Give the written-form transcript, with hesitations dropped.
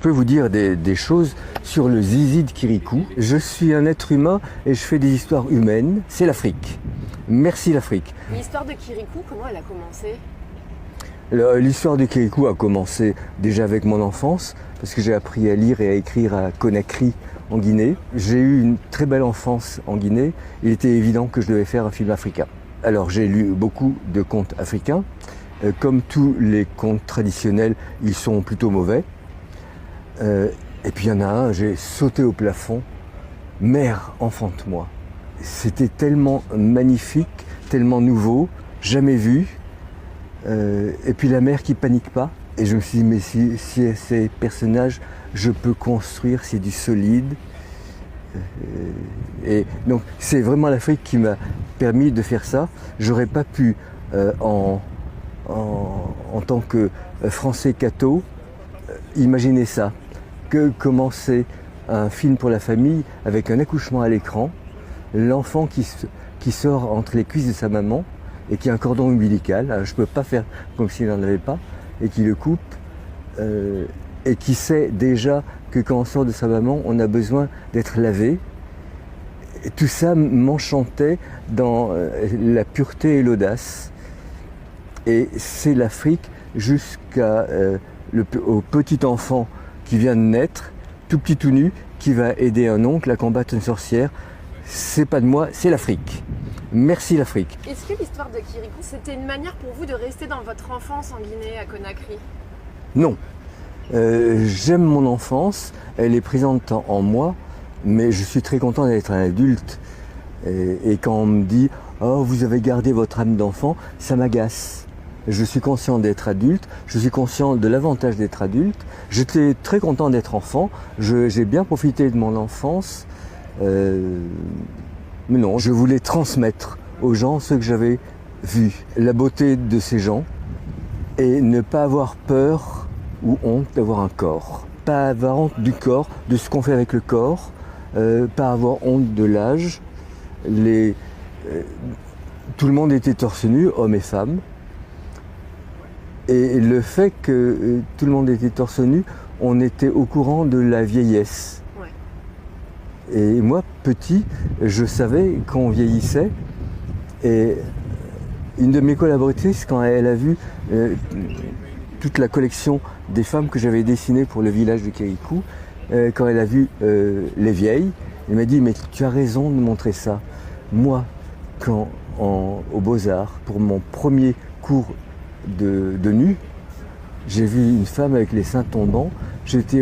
je peux vous dire des choses sur le zizi de Kirikou. Je suis un être humain et je fais des histoires humaines. C'est l'Afrique. Merci l'Afrique. L'histoire de Kirikou, comment elle a commencé ? L'histoire de Kirikou a commencé déjà avec mon enfance, parce que j'ai appris à lire et à écrire à Conakry, en Guinée. J'ai eu une très belle enfance en Guinée. Il était évident que je devais faire un film africain. Alors j'ai lu beaucoup de contes africains. Comme tous les contes traditionnels, ils sont plutôt mauvais. Et puis il y en a un, j'ai sauté au plafond. Mère, enfante-moi. C'était tellement magnifique, tellement nouveau, jamais vu. Et puis la mère qui panique pas. Et je me suis dit, mais si ces personnages, je peux construire, c'est du solide. Et donc c'est vraiment l'Afrique qui m'a permis de faire ça. J'aurais pas pu, en tant que Français catho, imaginer ça. Que commencer un film pour la famille avec un accouchement à l'écran, l'enfant qui sort entre les cuisses de sa maman et qui a un cordon ombilical, alors je ne peux pas faire comme s'il n'en avait pas, et qui le coupe, et qui sait déjà que quand on sort de sa maman, on a besoin d'être lavé. Et tout ça m'enchantait dans la pureté et l'audace. Et c'est l'Afrique au petit enfant qui vient de naître, tout petit tout nu, qui va aider un oncle à combattre une sorcière. C'est pas de moi, c'est l'Afrique. Merci l'Afrique. Est-ce que l'histoire de Kirikou, c'était une manière pour vous de rester dans votre enfance en Guinée, à Conakry ? Non. J'aime mon enfance, elle est présente en moi, mais je suis très content d'être un adulte. Et quand on me dit « Oh, vous avez gardé votre âme d'enfant », ça m'agace. Je suis conscient d'être adulte, je suis conscient de l'avantage d'être adulte. J'étais très content d'être enfant, j'ai bien profité de mon enfance. Mais non, je voulais transmettre aux gens ce que j'avais vu, la beauté de ces gens, et ne pas avoir peur ou honte d'avoir un corps. Pas avoir honte du corps, de ce qu'on fait avec le corps, pas avoir honte de l'âge. Tout le monde était torse nu, hommes et femmes. Et le fait que tout le monde était torse nu, on était au courant de la vieillesse. Ouais. Et moi, petit, je savais qu'on vieillissait. Et une de mes collaboratrices, quand elle a vu toute la collection des femmes que j'avais dessinées pour le village de Kirikou, quand elle a vu les vieilles, elle m'a dit « Mais tu as raison de montrer ça. Moi, au Beaux-Arts, pour mon premier cours de nu, j'ai vu une femme avec les seins tombants. J'étais